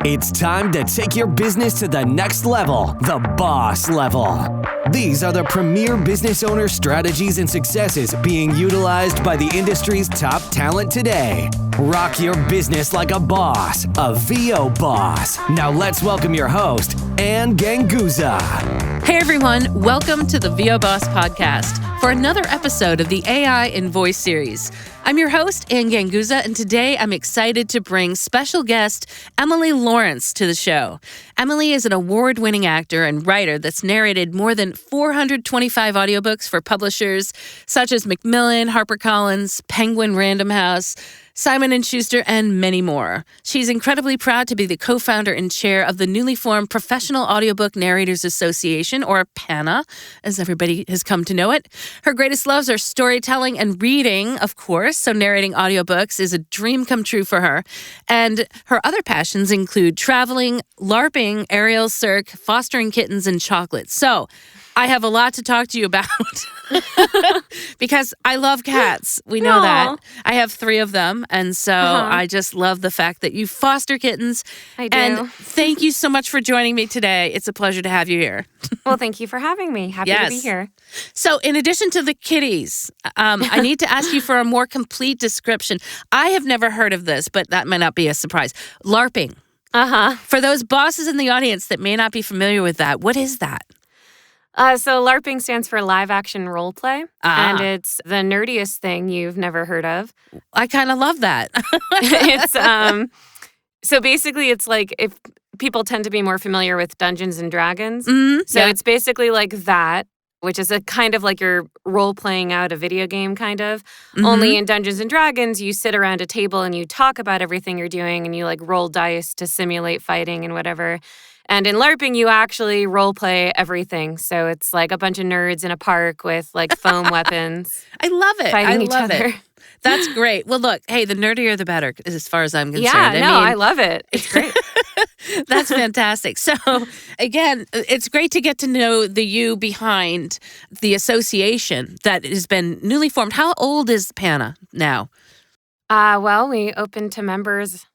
It's time to take your business to the next level, the boss level. These are the premier business owner strategies and successes being utilized by the industry's top talent today. Rock your business like a boss, a VO boss. Now let's welcome your host, Anne Ganguza. Hey everyone, welcome to the VO Boss Podcast for another episode of the AI in Voice series. I'm your host, Anne Ganguza, and today I'm excited to bring special guest Emily Lawrence to the show. Emily is an award-winning actor and writer that's narrated more than 425 audiobooks for publishers such as McMillan, Harper Collins, Penguin Random House, Simon & Schuster, and many more. She's incredibly proud to be the co-founder and chair of the newly formed Professional Audiobook Narrators Association, or PANA, as everybody has come to know it. Her greatest loves are storytelling and reading, of course, so narrating audiobooks is a dream come true for her. And her other passions include traveling, LARPing, aerial cirque, fostering kittens, and chocolate. So I have a lot to talk to you about because I love cats. We know that. I have 3 of them, and so I just love the fact that you foster kittens. I do. And thank you so much for joining me today. It's a pleasure to have you here. Well, thank you for having me. Happy to be here. So in addition to the kitties, I need to ask you for a more complete description. I have never heard of this, but that might not be a surprise. LARPing. For those bosses in the audience that may not be familiar with that, what is that? So LARPing stands for live action role play, and it's the nerdiest thing you've never heard of. I kind of love that. It's so basically it's like if people tend to be more familiar with Dungeons and Dragons. It's basically like that, which is a kind of like you're role playing out a video game kind of. Only in Dungeons and Dragons, you sit around a table and you talk about everything you're doing and you like roll dice to simulate fighting and whatever. And in LARPing, you actually role play everything. So it's like a bunch of nerds in a park with like foam weapons. I love it. Fighting I each love other. it. That's great. Well, look, hey, the nerdier the better, as far as I'm concerned. Yeah, I love it. It's great. That's fantastic. So, again, it's great to get to know the you behind the association that has been newly formed. How old is PANA now? Well, we opened to members,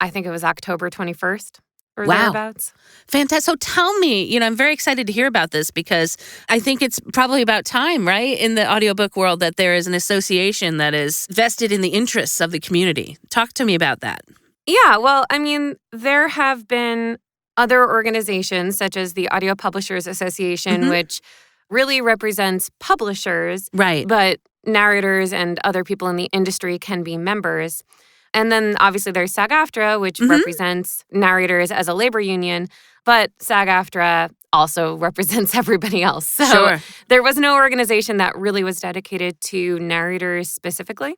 I think it was October 21st. Or thereabouts. Fantastic. So tell me, I'm very excited to hear about this because I think it's probably about time, right, in the audiobook world that there is an association that is vested in the interests of the community. Talk to me about that. Yeah, well, I mean, there have been other organizations such as the Audio Publishers Association, which really represents publishers, right? But narrators and other people in the industry can be members. And then obviously there's SAG-AFTRA, which represents narrators as a labor union, but SAG-AFTRA also represents everybody else. So there was no organization that really was dedicated to narrators specifically.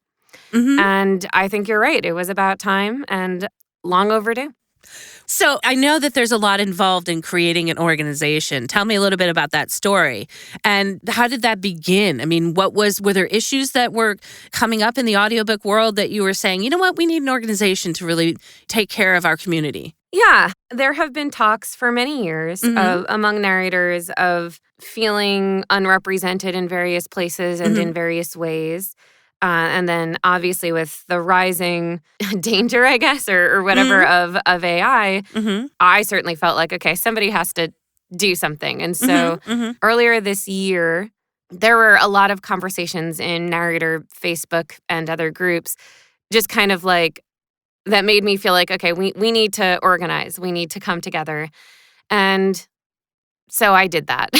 And I think you're right. It was about time and long overdue. So I know that there's a lot involved in creating an organization. Tell me a little bit about that story. And how did that begin? I mean, were there issues that were coming up in the audiobook world that you were saying, you know what, we need an organization to really take care of our community? Yeah, there have been talks for many years among narrators of feeling unrepresented in various places and in various ways. And then obviously with the rising danger, I guess, or whatever of AI, I certainly felt like, okay, somebody has to do something. And so earlier this year, there were a lot of conversations in narrator Facebook and other groups, just kind of like that made me feel like, okay, we need to organize. We need to come together. And so I did that.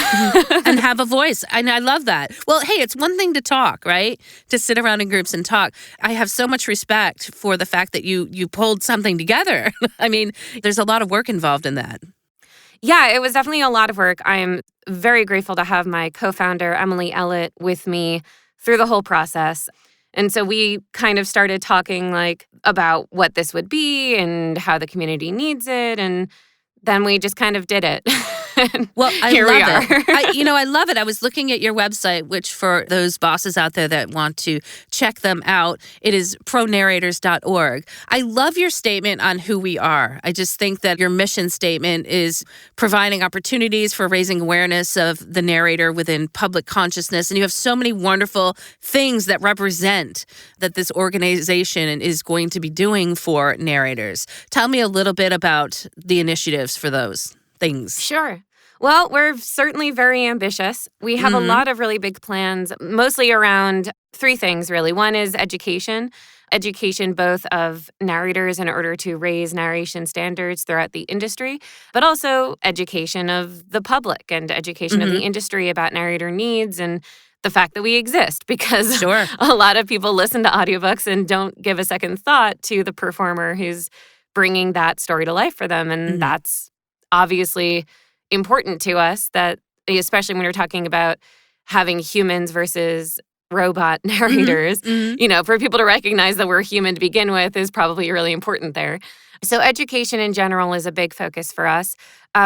And have a voice. And I love that. Well, hey, it's one thing to talk, right? To sit around in groups and talk. I have so much respect for the fact that you pulled something together. I mean, there's a lot of work involved in that. Yeah, it was definitely a lot of work. I'm very grateful to have my co-founder, Emily Ellett, with me through the whole process. And so we kind of started talking like about what this would be and how the community needs it. And then we just kind of did it. Well, I Here we love are. it. I love it. I was looking at your website, which for those bosses out there that want to check them out, it is pronarrators.org. I love your statement on who we are. I just think that your mission statement is providing opportunities for raising awareness of the narrator within public consciousness. And you have so many wonderful things that represent that this organization is going to be doing for narrators. Tell me a little bit about the initiatives for those things. Sure. Well, we're certainly very ambitious. We have a lot of really big plans, mostly around three things, really. One is education both of narrators in order to raise narration standards throughout the industry, but also education of the public and education of the industry about narrator needs and the fact that we exist, because Sure. a lot of people listen to audiobooks and don't give a second thought to the performer who's bringing that story to life for them. And that's obviously important to us, that especially when we're talking about having humans versus robot narrators, for people to recognize that we're human to begin with is probably really important there. So education in general is a big focus for us.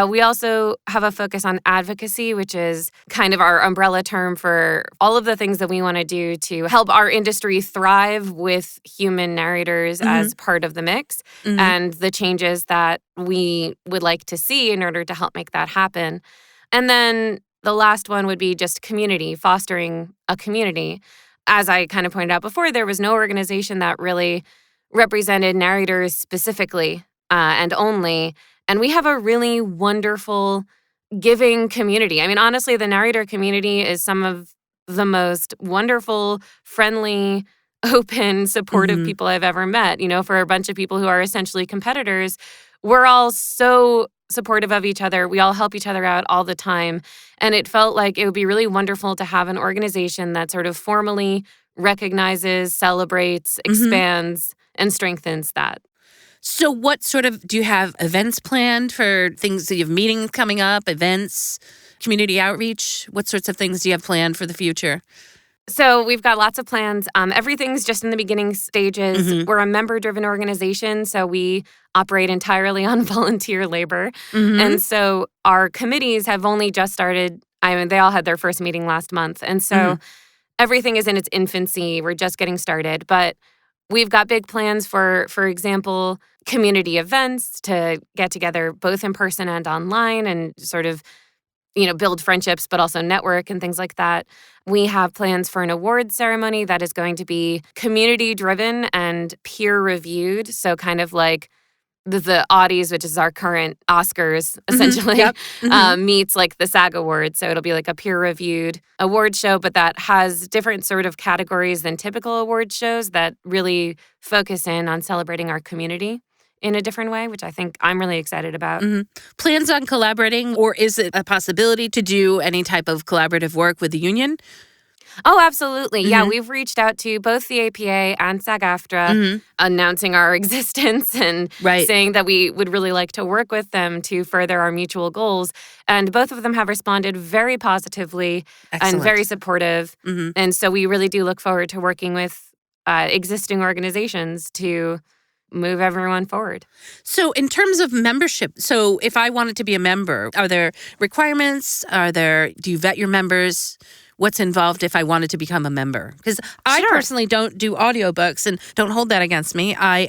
We also have a focus on advocacy, which is kind of our umbrella term for all of the things that we want to do to help our industry thrive with human narrators as part of the mix, and the changes that we would like to see in order to help make that happen. And then the last one would be just community, fostering a community. As I kind of pointed out before, there was no organization that really represented narrators specifically and only. And we have a really wonderful, giving community. I mean, honestly, the narrator community is some of the most wonderful, friendly, open, supportive people I've ever met. For a bunch of people who are essentially competitors, we're all so supportive of each other. We all help each other out all the time. And it felt like it would be really wonderful to have an organization that sort of formally recognizes, celebrates, expands, and strengthens that. So what do you have events planned for things? Do you have meetings coming up, events, community outreach? What sorts of things do you have planned for the future? So we've got lots of plans. Everything's just in the beginning stages. We're a member-driven organization, so we operate entirely on volunteer labor. And so our committees have only just started. They all had their first meeting last month. And so everything is in its infancy. We're just getting started. But we've got big plans for example, community events to get together both in person and online and sort of build friendships, but also network and things like that. We have plans for an awards ceremony that is going to be community-driven and peer-reviewed. So kind of like the Audies, which is our current Oscars, essentially, meets like the SAG Awards. So it'll be like a peer-reviewed award show, but that has different sort of categories than typical award shows that really focus in on celebrating our community in a different way, which I think I'm really excited about. Plans on collaborating, or is it a possibility to do any type of collaborative work with the union? Oh, absolutely. Yeah, we've reached out to both the APA and SAG-AFTRA, announcing our existence and saying that we would really like to work with them to further our mutual goals. And both of them have responded very positively and very supportive. And so we really do look forward to working with existing organizations to move everyone forward. So in terms of membership, so if I wanted to be a member, are there requirements? Do you vet your members? What's involved if I wanted to become a member? Because I personally don't do audiobooks, and don't hold that against me. I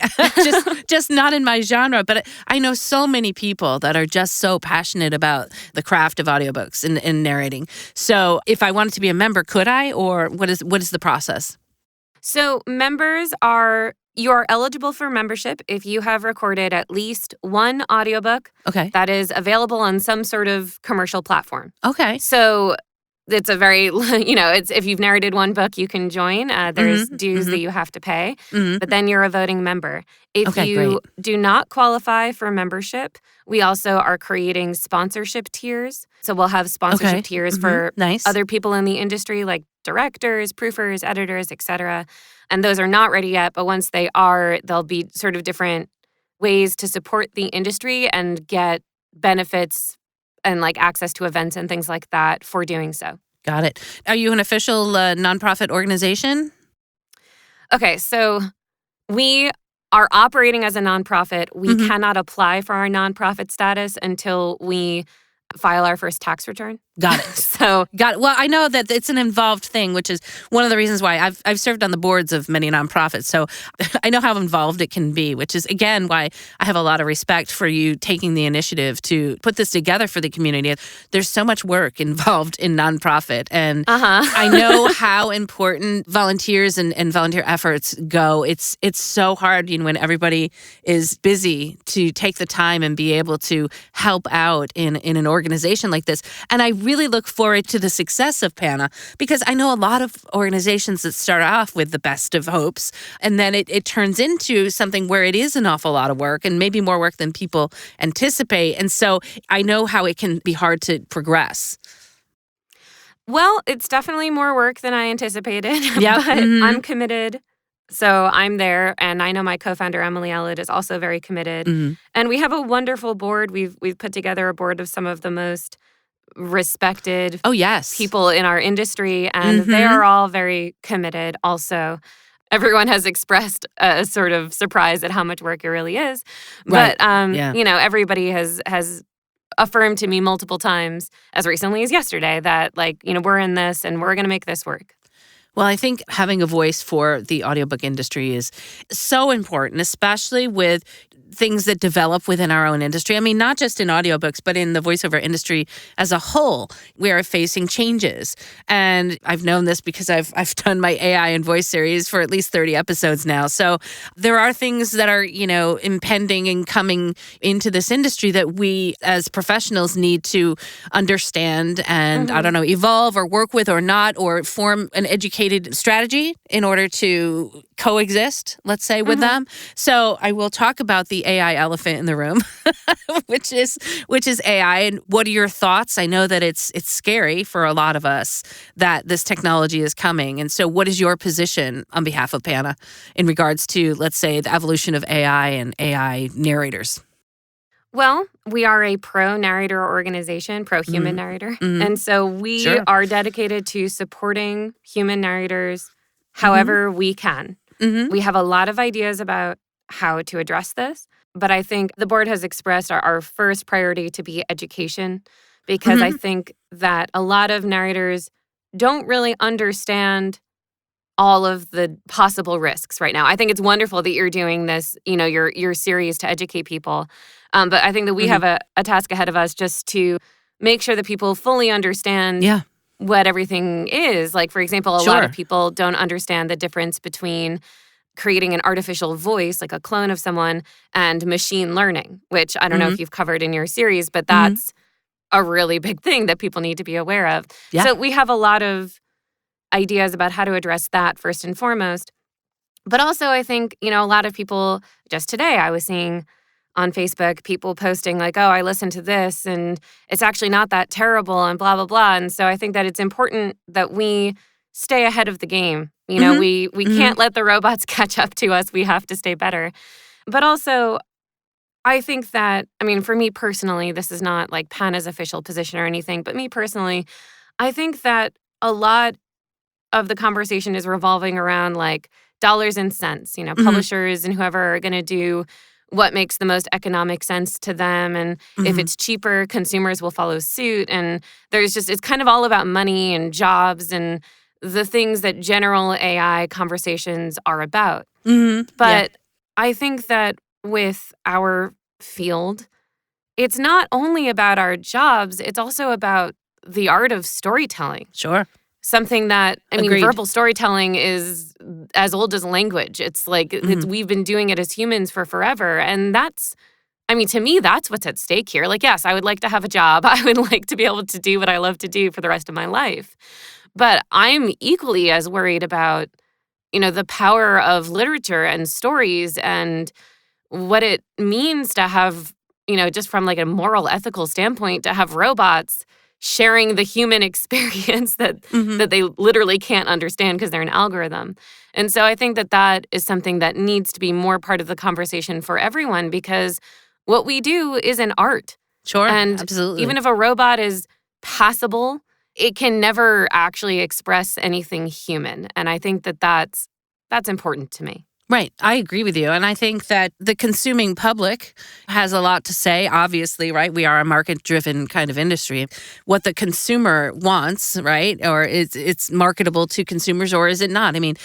just not in my genre, but I know so many people that are just so passionate about the craft of audiobooks and narrating. So if I wanted to be a member, could I, or what is the process? So you are eligible for membership if you have recorded at least one audiobook that is available on some sort of commercial platform. Okay. So it's a very, it's if you've narrated one book, you can join. There's dues that you have to pay, but then you're a voting member. If you do not qualify for membership, we also are creating sponsorship tiers. So we'll have sponsorship tiers for other people in the industry, like directors, proofers, editors, etc. And those are not ready yet, but once they are, there'll be sort of different ways to support the industry and get benefits and like access to events and things like that for doing so. Got it. Are you an official nonprofit organization? Okay, so we are operating as a nonprofit. We cannot apply for our nonprofit status until we file our first tax return. Got it. Got it. Well, I know that it's an involved thing, which is one of the reasons why I've served on the boards of many nonprofits. So I know how involved it can be, which is, again, why I have a lot of respect for you taking the initiative to put this together for the community. There's so much work involved in nonprofit. And I know how important volunteers and volunteer efforts go. It's so hard, when everybody is busy, to take the time and be able to help out in an organization like this. And I really look forward to the success of PANA, because I know a lot of organizations that start off with the best of hopes, and then it turns into something where it is an awful lot of work, and maybe more work than people anticipate. And so I know how it can be hard to progress. Well, it's definitely more work than I anticipated, Yep. but I'm committed. So I'm there, and I know my co-founder, Emily Ellett, is also very committed. And we have a wonderful board. We've put together a board of some of the most respected people in our industry, and they are all very committed also. Everyone has expressed a sort of surprise at how much work it really is. Right. But, everybody has affirmed to me multiple times, as recently as yesterday, that, we're in this and we're going to make this work. Well, I think having a voice for the audiobook industry is so important, especially with things that develop within our own industry. I mean, not just in audiobooks, but in the voiceover industry as a whole. We are facing changes. And I've known this because I've done my AI and voice series for at least 30 episodes now. So there are things that are, impending and coming into this industry that we as professionals need to understand and, evolve or work with or not, or form an educated strategy in order to coexist, let's say, with them. So I will talk about the AI elephant in the room, which is AI. And what are your thoughts? I know that it's scary for a lot of us that this technology is coming. And so what is your position on behalf of PANA in regards to, let's say, the evolution of AI and AI narrators? Well, we are a pro-narrator organization, pro-human narrator. And so we are dedicated to supporting human narrators however we can. We have a lot of ideas about how to address this, but I think the board has expressed our first priority to be education, because I think that a lot of narrators don't really understand all of the possible risks right now. I think it's wonderful that you're doing this, your series to educate people. But I think that we have a task ahead of us just to make sure that people fully understand what everything is. Like, for example, a lot of people don't understand the difference between creating an artificial voice, like a clone of someone, and machine learning, which I don't know if you've covered in your series, but that's a really big thing that people need to be aware of. Yeah. So we have a lot of ideas about how to address that first and foremost. But also, I think, a lot of people, just today I was seeing on Facebook, people posting like, oh, I listened to this and it's actually not that terrible and blah, blah, blah. And so I think that it's important that we stay ahead of the game. We can't let the robots catch up to us. We have to stay better. But also, I think that, for me personally, this is not like PANA's official position or anything, but me personally, I think that a lot of the conversation is revolving around like dollars and cents, publishers and whoever are going to do what makes the most economic sense to them. And if it's cheaper, consumers will follow suit. And it's kind of all about money and jobs and the things that general AI conversations are about. But I think that with our field, it's not only about our jobs, it's also about the art of storytelling. Sure. Something that, Agreed. verbal storytelling is as old as language. It's like we've been doing it as humans for forever. And that's, to me, that's what's at stake here. Like, yes, I would like to have a job. I would like to be able to do what I love to do for the rest of my life. But I'm equally as worried about, the power of literature and stories and what it means to have, just from like a moral, ethical standpoint, to have robots sharing the human experience that they literally can't understand because they're an algorithm. And so I think that is something that needs to be more part of the conversation for everyone, because what we do is an art. Sure, and absolutely. Even if a robot is passable, it can never actually express anything human. And I think that's important to me. Right. I agree with you. And I think that the consuming public has a lot to say, obviously, right? We are a market-driven kind of industry. What the consumer wants, right? Or it's marketable to consumers, or is it not? I mean,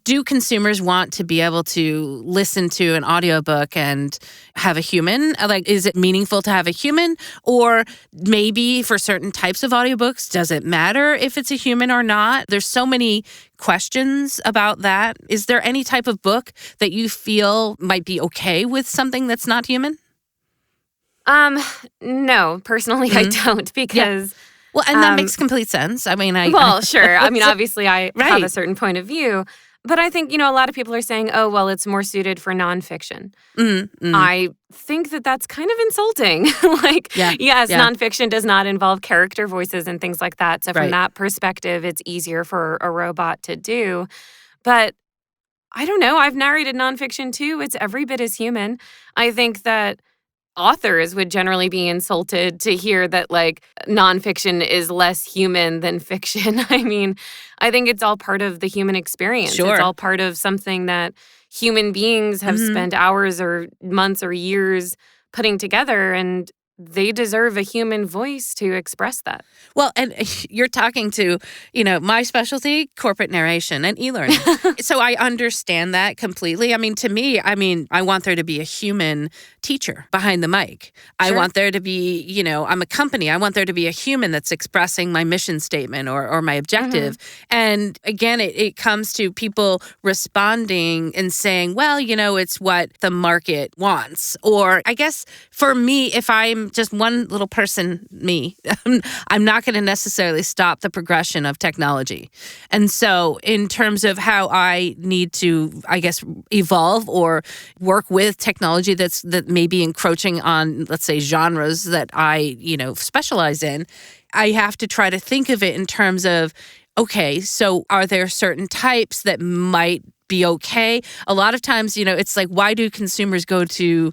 do consumers want to be able to listen to an audiobook and have a human? Like, is it meaningful to have a human? Or maybe for certain types of audiobooks, does it matter if it's a human or not? There's so many questions about that. Is there any type of book that you feel might be okay with something that's not human? No, personally, I don't, because well, and that makes complete sense. I mean, sure. I mean, obviously, I have Right. a certain point of view, but I think, a lot of people are saying, oh, well, it's more suited for nonfiction. I think that that's kind of insulting. Nonfiction does not involve character voices and things like that. So from that perspective, it's easier for a robot to do. But I don't know. I've narrated nonfiction too. It's every bit as human. I think that authors would generally be insulted to hear that nonfiction is less human than fiction. I mean, I think it's all part of the human experience. Sure. It's all part of something that human beings have spent hours or months or years putting together, and they deserve a human voice to express that. Well, and you're talking to, my specialty, corporate narration and e-learning. So I understand that completely. I mean, to me, I want there to be a human teacher behind the mic. I want there to be, I'm a company. I want there to be a human that's expressing my mission statement or my objective. And again, it comes to people responding and saying, well, it's what the market wants. Or I guess for me, if I'm just one little person, I'm not going to necessarily stop the progression of technology. And so in terms of how I need to, I guess, evolve or work with technology that may be encroaching on, let's say, genres that I, specialize in, I have to try to think of it in terms of, okay, so are there certain types that might be okay? A lot of times, it's like, why do consumers go to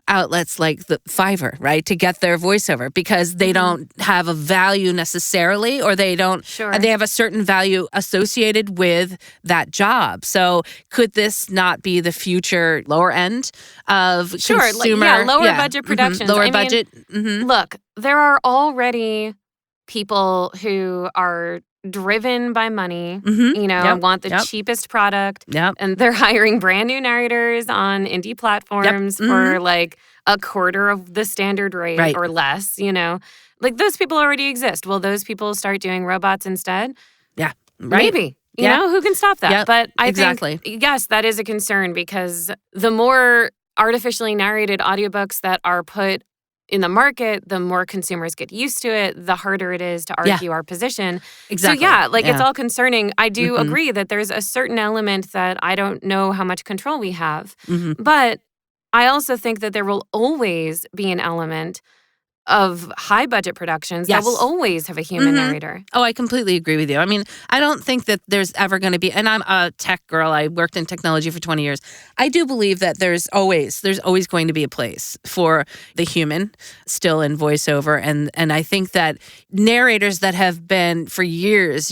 outlets like the Fiverr, right, to get their voiceover? Because they don't have a value necessarily, or they don't, they have a certain value associated with that job. So could this not be the future lower end of consumer? Lower budget productions. Lower budget. Look, there are already people who are driven by money, and want the cheapest product. And they're hiring brand new narrators on indie platforms for a quarter of the standard rate or less, those people already exist. Will those people start doing robots instead? Yeah. Maybe. You know, who can stop that? Yep, but I think, yes, that is a concern, because the more artificially narrated audiobooks that are put in the market, the more consumers get used to it, the harder it is to argue our position. Exactly. So it's all concerning. I do agree that there's a certain element that I don't know how much control we have. But I also think that there will always be an element of high budget productions that will always have a human narrator. Oh, I completely agree with you. I mean, I don't think that there's ever going to be, and I'm a tech girl, I worked in technology for 20 years. I do believe that there's always going to be a place for the human still in voiceover. And I think that narrators that have been for years,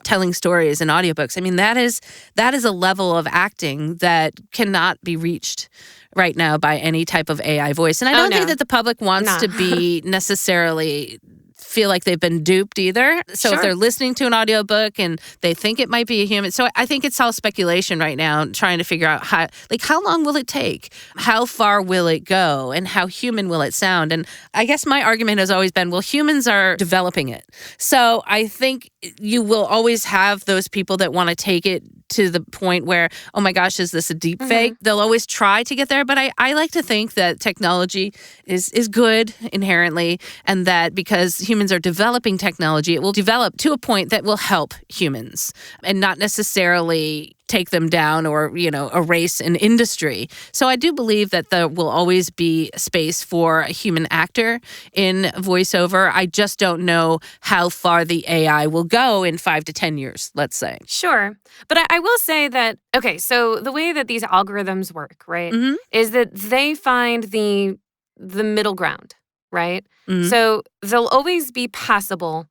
telling stories in audiobooks, I mean, that is a level of acting that cannot be reached right now by any type of AI voice. And I don't think that the public wants to be necessarily feel like they've been duped either. So if they're listening to an audiobook and they think it might be a human. So I think it's all speculation right now, trying to figure out how long will it take? How far will it go? And how human will it sound? And I guess my argument has always been, well, humans are developing it. So I think you will always have those people that want to take it to the point where, oh my gosh, is this a deep fake? They'll always try to get there. But I like to think that technology is good inherently, and that because humans are developing technology, it will develop to a point that will help humans and not necessarily take them down or, erase an industry. So I do believe that there will always be space for a human actor in voiceover. I just don't know how far the AI will go in 5 to 10 years, let's say. Sure. But I will say that, okay, so the way that these algorithms work, right, is that they find the middle ground, right? So they'll always be passable.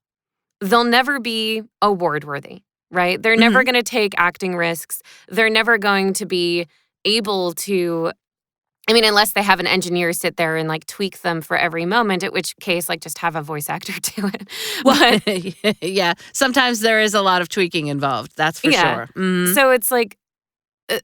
They'll never be award-worthy. Right? They're never going to take acting risks. They're never going to be able to, I mean, unless they have an engineer sit there and like tweak them for every moment, at which case like just have a voice actor do it. Well, yeah, sometimes there is a lot of tweaking involved. That's for sure. Mhm. So it's like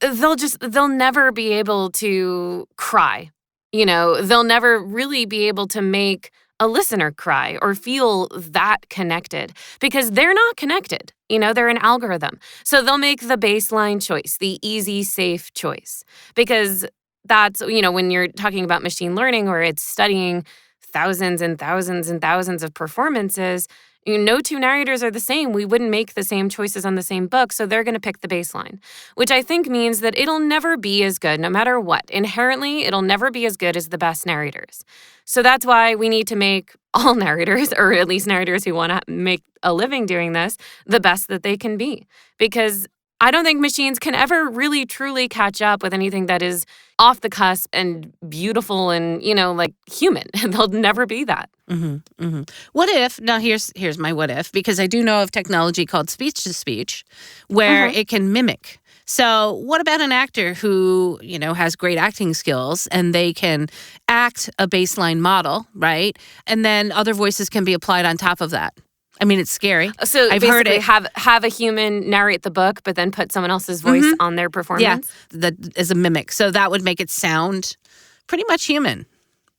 they'll never be able to cry. They'll never really be able to make a listener cry or feel that connected because they're not connected. They're an algorithm. So they'll make the baseline choice, the easy, safe choice, because that's, when you're talking about machine learning where it's studying thousands and thousands and thousands of performances, no two narrators are the same. We wouldn't make the same choices on the same book, so they're going to pick the baseline, which I think means that it'll never be as good, no matter what. Inherently, it'll never be as good as the best narrators. So that's why we need to make all narrators, or at least narrators who want to make a living doing this, the best that they can be. Because I don't think machines can ever really truly catch up with anything that is off the cusp and beautiful and, like human. They'll never be that. Mm-hmm, mm-hmm. What if, now here's my what if, because I do know of technology called speech-to-speech where it can mimic. So what about an actor who, has great acting skills and they can act a baseline model, right? And then other voices can be applied on top of that. I mean, it's scary. So I've heard it. Have a human narrate the book, but then put someone else's voice on their performance? Yeah, that is a mimic. So that would make it sound pretty much human,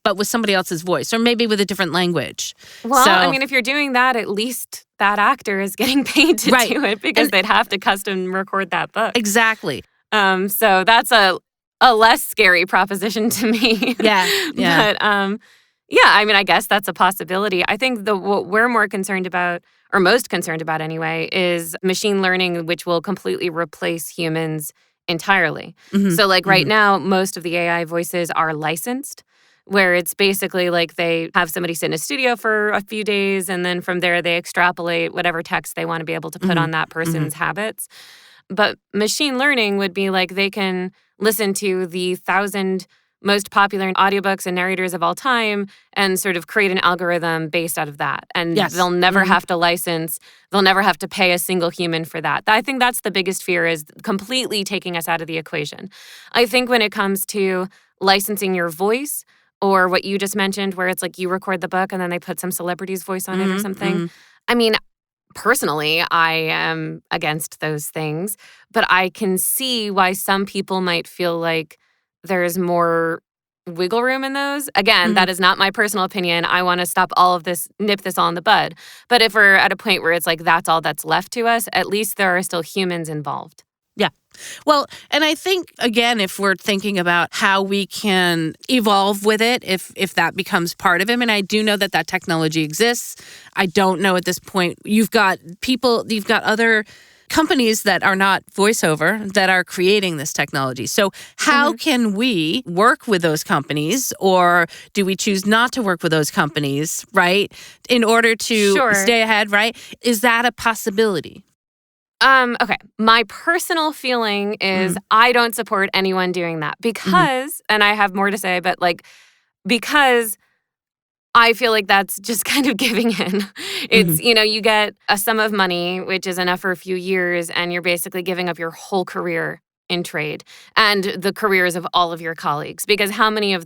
but with somebody else's voice, or maybe with a different language. Well, I mean, if you're doing that, at least that actor is getting paid to do it because they'd have to custom record that book. Exactly. So that's a less scary proposition to me. Yeah. But yeah, I mean, I guess that's a possibility. I think what we're more concerned about, or most concerned about anyway, is machine learning, which will completely replace humans entirely. Mm-hmm. So like right now, most of the AI voices are licensed, where it's basically like they have somebody sit in a studio for a few days, and then from there they extrapolate whatever text they want to be able to put on that person's habits. But machine learning would be like they can listen to the 1,000 most popular audiobooks and narrators of all time and sort of create an algorithm based out of that. And they'll never have to license, they'll never have to pay a single human for that. I think that's the biggest fear, is completely taking us out of the equation. I think when it comes to licensing your voice, or what you just mentioned, where it's like you record the book and then they put some celebrity's voice on it or something. I mean, personally, I am against those things, but I can see why some people might feel like there's more wiggle room in those. Again, that is not my personal opinion. I want to stop all of this, nip this all in the bud. But if we're at a point where it's like that's all that's left to us, at least there are still humans involved. Yeah. Well, and I think, again, if we're thinking about how we can evolve with it, if that becomes part of it, and I do know that technology exists. I don't know at this point. You've got other companies that are not voiceover that are creating this technology. So how can we work with those companies, or do we choose not to work with those companies, right, in order to stay ahead, right? Is that a possibility? Okay. My personal feeling is I don't support anyone doing that because, and I have more to say, but because I feel like that's just kind of giving in. It's, you get a sum of money, which is enough for a few years, and you're basically giving up your whole career in trade and the careers of all of your colleagues. Because how many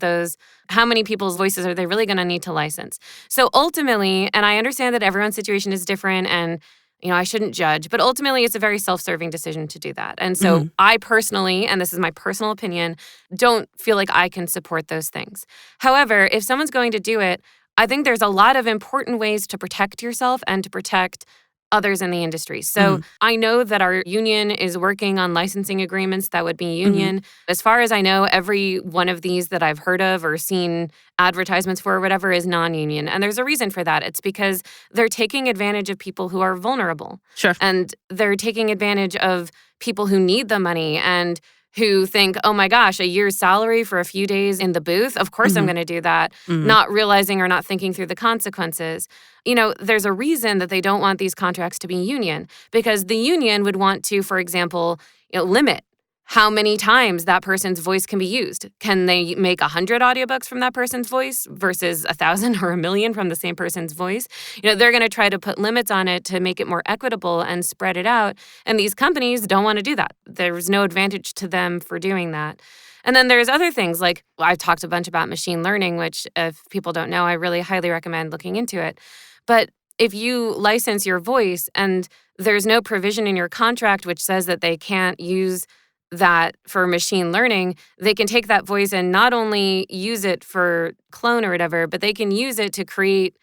people's voices are they really going to need to license? So ultimately, and I understand that everyone's situation is different and I shouldn't judge, but ultimately it's a very self-serving decision to do that. And so I personally, and this is my personal opinion, don't feel like I can support those things. However, if someone's going to do it, I think there's a lot of important ways to protect yourself and to protect others in the industry. So I know that our union is working on licensing agreements that would be union. As far as I know, every one of these that I've heard of or seen advertisements for or whatever is non-union. And there's a reason for that. It's because they're taking advantage of people who are vulnerable. Sure. And they're taking advantage of people who need the money and who think, oh my gosh, a year's salary for a few days in the booth? Of course I'm going to do that, not realizing or not thinking through the consequences. There's a reason that they don't want these contracts to be union, because the union would want to, for example, limit how many times that person's voice can be used. Can they make 100 audiobooks from that person's voice versus 1,000 or 1,000,000 from the same person's voice? They're going to try to put limits on it to make it more equitable and spread it out. And these companies don't want to do that. There's no advantage to them for doing that. And then there's other things like, I've talked a bunch about machine learning, which if people don't know, I really highly recommend looking into it. But if you license your voice and there's no provision in your contract which says that they can't use that for machine learning, they can take that voice and not only use it for clone or whatever, but they can use it to create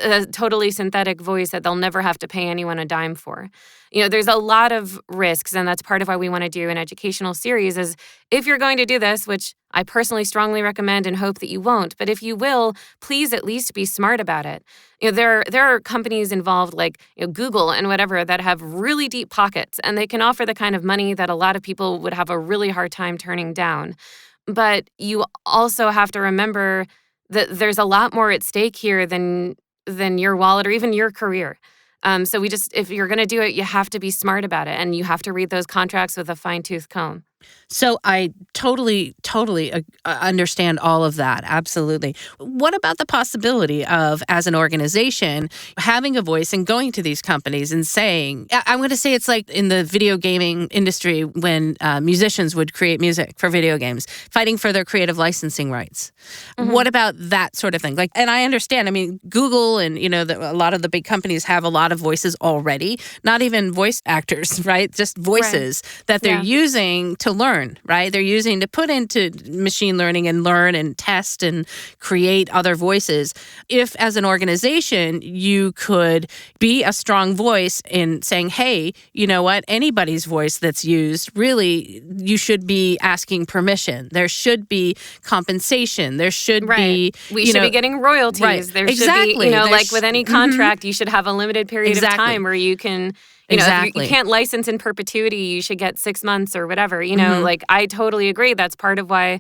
a totally synthetic voice that they'll never have to pay anyone a dime for. There's a lot of risks, and that's part of why we want to do an educational series is if you're going to do this, which I personally strongly recommend and hope that you won't, but if you will, please at least be smart about it. There are companies involved like Google and whatever that have really deep pockets, and they can offer the kind of money that a lot of people would have a really hard time turning down. But you also have to remember that there's a lot more at stake here than your wallet or even your career. So if you're going to do it, you have to be smart about it, and you have to read those contracts with a fine-tooth comb. So I totally understand all of that. Absolutely. What about the possibility of, as an organization, having a voice and going to these companies and saying, I'm going to say it's like in the video gaming industry when musicians would create music for video games, fighting for their creative licensing rights. Mm-hmm. What about that sort of thing? And I understand, Google and, a lot of the big companies have a lot of voices already, not even voice actors, right? Just voices that they're using to learn, right? They're using to put into machine learning and learn and test and create other voices. If, as an organization, you could be a strong voice in saying, hey, you know what? Anybody's voice that's used, really, you should be asking permission. There should be compensation. There should be... We should be getting royalties. Right. There should be, like with any contract, you should have a limited period of time where you can... if you can't license in perpetuity, you should get 6 months or whatever. I totally agree. That's part of why,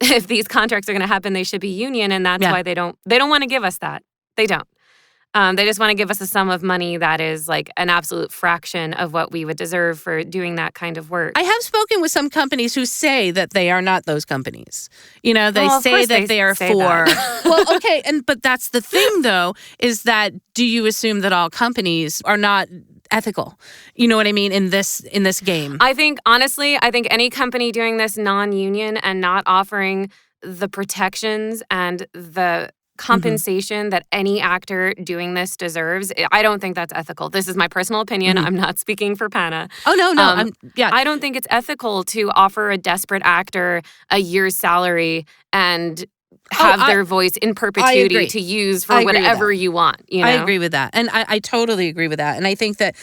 if these contracts are going to happen, they should be union, and that's why they don't want to give us that. They don't. They just want to give us a sum of money that is like an absolute fraction of what we would deserve for doing that kind of work. I have spoken with some companies who say that they are not those companies. They say that they are for. Well, okay, but that's the thing, though, is that do you assume that all companies are not ethical? You know what I mean? In this game. I think any company doing this non-union and not offering the protections and the compensation that any actor doing this deserves, I don't think that's ethical. This is my personal opinion. I'm not speaking for PANA. Oh, no. I don't think it's ethical to offer a desperate actor a year's salary and have their voice in perpetuity to use for whatever you want. I agree with that. And I totally agree with that. And I think that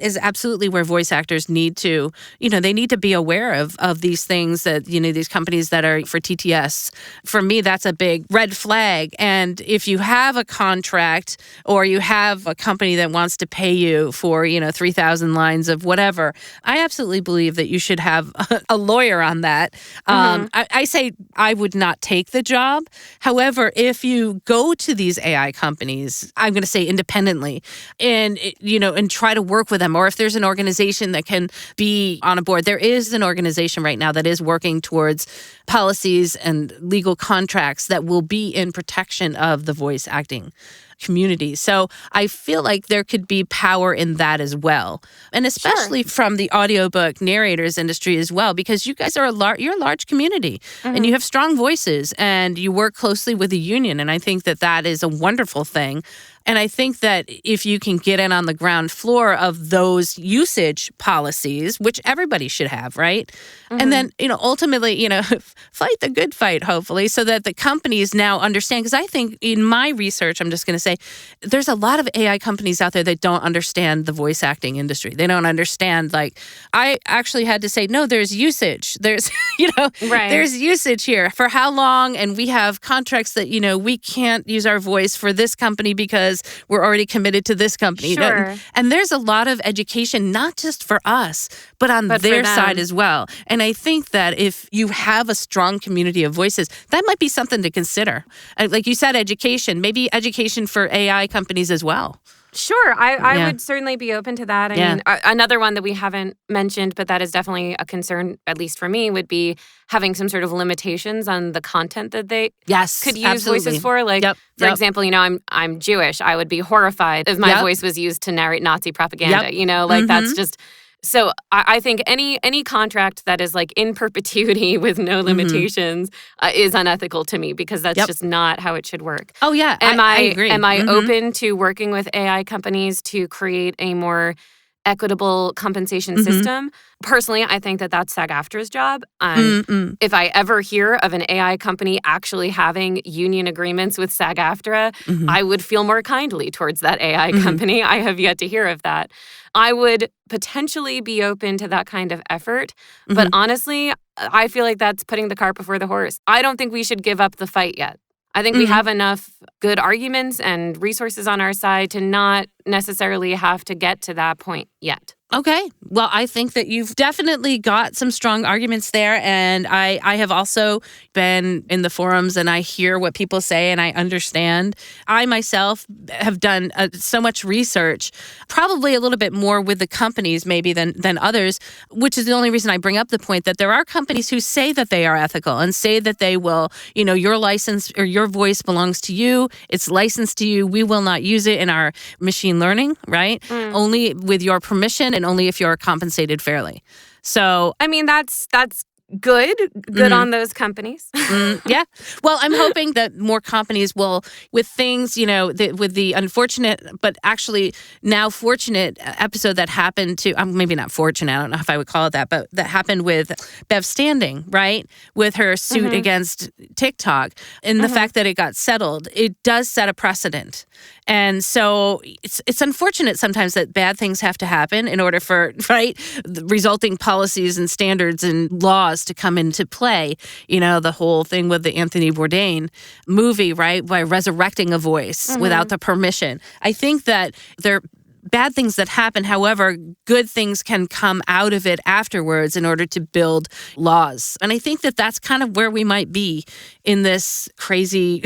is absolutely where voice actors need to, they need to be aware of these things that, these companies that are for TTS. For me, that's a big red flag. And if you have a contract or you have a company that wants to pay you for, 3,000 lines of whatever, I absolutely believe that you should have a lawyer on that. I say I would not take the job. However, if you go to these AI companies, I'm going to say independently, and try to work with them, or if there's an organization that can be on a board, there is an organization right now that is working towards policies and legal contracts that will be in protection of the voice acting community. So I feel like there could be power in that as well. And especially from the audiobook narrators industry as well, because you guys are you're a large community and you have strong voices and you work closely with the union. And I think that is a wonderful thing. And I think that if you can get in on the ground floor of those usage policies, which everybody should have, right? And then, ultimately, fight the good fight, hopefully, so that the companies now understand. Because I think in my research, I'm just going to say, there's a lot of AI companies out there that don't understand the voice acting industry. They don't understand, I actually had to say, no, there's usage. There's, there's usage here. For how long? And we have contracts that, we can't use our voice for this company because we're already committed to this company. Sure. And there's a lot of education, not just for us, but on their side as well. And I think that if you have a strong community of voices, that might be something to consider. Like you said, education, maybe education for AI companies as well. Sure. I would certainly be open to that. I mean, another one that we haven't mentioned, but that is definitely a concern, at least for me, would be having some sort of limitations on the content that they could use voices for. Like, for example, I'm Jewish. I would be horrified if my voice was used to narrate Nazi propaganda. That's just... So I think any contract that is like in perpetuity with no limitations is unethical to me, because that's just not how it should work. Oh yeah, I agree. Am I open to working with AI companies to create a more equitable compensation system? Personally, I think that that's SAG-AFTRA's job. If I ever hear of an AI company actually having union agreements with SAG-AFTRA, I would feel more kindly towards that AI company. I have yet to hear of that. I would potentially be open to that kind of effort. But honestly, I feel like that's putting the cart before the horse. I don't think we should give up the fight yet. I think we have enough good arguments and resources on our side to not necessarily have to get to that point yet. Okay. Well, I think that you've definitely got some strong arguments there. And I have also been in the forums and I hear what people say and I understand. I myself have done so much research, probably a little bit more with the companies maybe than others, which is the only reason I bring up the point that there are companies who say that they are ethical and say that they will, your license or your voice belongs to you. It's licensed to you. We will not use it in our machine learning, right? Only with your permission and only if you're compensated fairly. So, I mean, that's good on those companies. Yeah. Well, I'm hoping that more companies will, with things, with the unfortunate, but actually now fortunate episode that happened to, maybe not fortunate, I don't know if I would call it that, but that happened with Bev Standing, right? With her suit against TikTok. And the fact that it got settled, it does set a precedent. And so it's unfortunate sometimes that bad things have to happen in order for, the resulting policies and standards and laws to come into play. The whole thing with the Anthony Bourdain movie, right? By resurrecting a voice without the permission. I think that there are bad things that happen. However, good things can come out of it afterwards in order to build laws. And I think that that's kind of where we might be in this crazy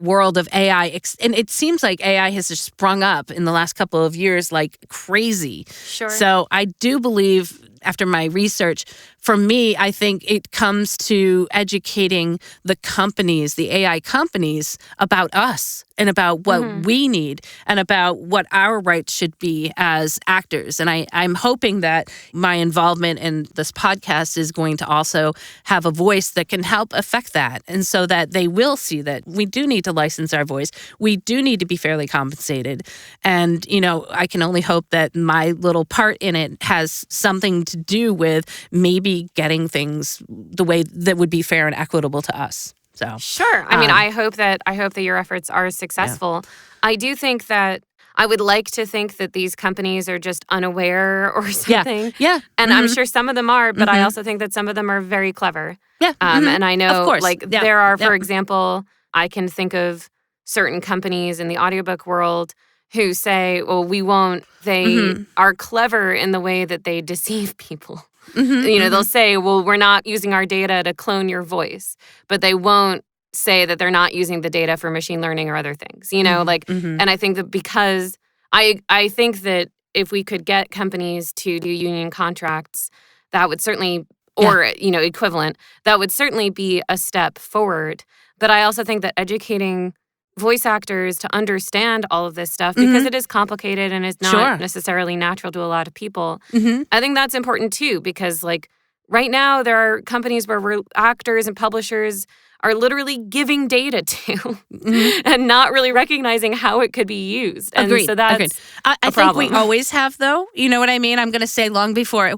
world of AI. And it seems like AI has just sprung up in the last couple of years like crazy. Sure. So I do believe, after my research, for me, I think it comes to educating the companies, the AI companies, about us and about what we need and about what our rights should be as actors. And I'm hoping that my involvement in this podcast is going to also have a voice that can help affect that. And so that they will see that we do need to license our voice. We do need to be fairly compensated. And, I can only hope that my little part in it has something to do with maybe getting things the way that would be fair and equitable to us. So sure. I mean, I hope that your efforts are successful. Yeah. I do think that I would like to think that these companies are just unaware or something. Yeah. And I'm sure some of them are, but I also think that some of them are very clever. Yeah. And I know, of course. There are, for example, I can think of certain companies in the audiobook world who say, well, we won't. They are clever in the way that they deceive people. They'll say, well, we're not using our data to clone your voice, but they won't say that they're not using the data for machine learning or other things, and I think that because I think that if we could get companies to do union contracts, that would certainly, or, equivalent, that would certainly be a step forward. But I also think that educating voice actors to understand all of this stuff, because it is complicated and is not necessarily natural to a lot of people. I think that's important too, because right now there are companies where actors and publishers are literally giving data to and not really recognizing how it could be used. And Agreed. So that's I think we always have, though. You know what I mean? I'm going to say long before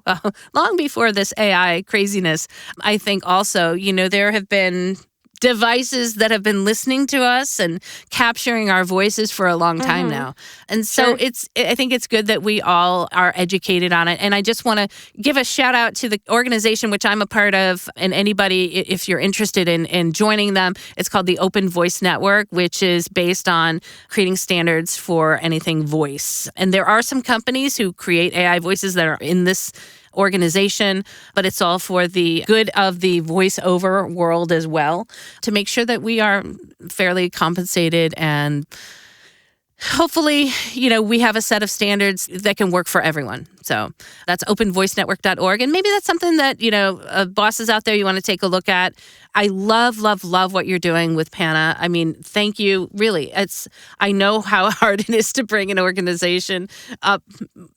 this AI craziness, I think also, there have been devices that have been listening to us and capturing our voices for a long time now. And so I think it's good that we all are educated on it. And I just want to give a shout out to the organization which I'm a part of, and anybody, if you're interested in joining them, it's called the Open Voice Network, which is based on creating standards for anything voice. And there are some companies who create AI voices that are in this organization, but it's all for the good of the voiceover world as well, to make sure that we are fairly compensated and hopefully, we have a set of standards that can work for everyone. So that's openvoicenetwork.org. And maybe that's something that, bosses out there, you want to take a look at. I love, love, love what you're doing with PANA. I mean, thank you. Really, I know how hard it is to bring an organization up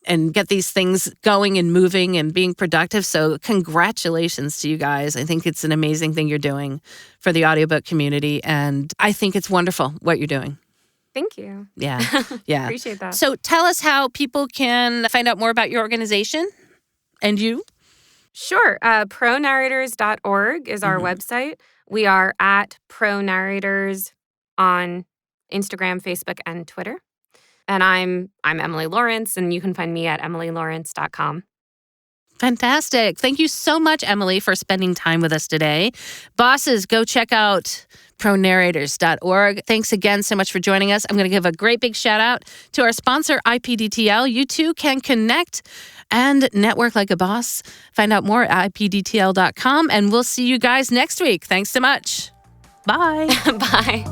and get these things going and moving and being productive. So congratulations to you guys. I think it's an amazing thing you're doing for the audiobook community. And I think it's wonderful what you're doing. Thank you. Yeah. Yeah. Appreciate that. So tell us how people can find out more about your organization and you. Sure. Pronarrators.org is our website. We are at ProNarrators on Instagram, Facebook, and Twitter. And I'm Emily Lawrence, and you can find me at emilylawrence.com. Fantastic. Thank you so much, Emily, for spending time with us today. Bosses, go check out pronarrators.org. Thanks again so much for joining us. I'm going to give a great big shout out to our sponsor, IPDTL. You too can connect and network like a boss. Find out more at ipdtl.com, and we'll see you guys next week. Thanks so much. Bye. Bye.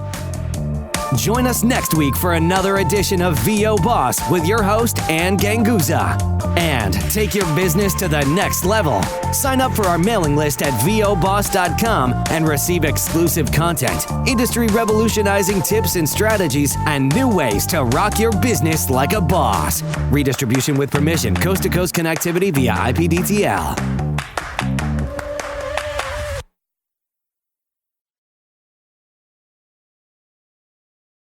Join us next week for another edition of VO Boss with your host, Ann Ganguza. And take your business to the next level. Sign up for our mailing list at voboss.com and receive exclusive content, industry revolutionizing tips and strategies, and new ways to rock your business like a boss. Redistribution with permission, coast-to-coast connectivity via IPDTL.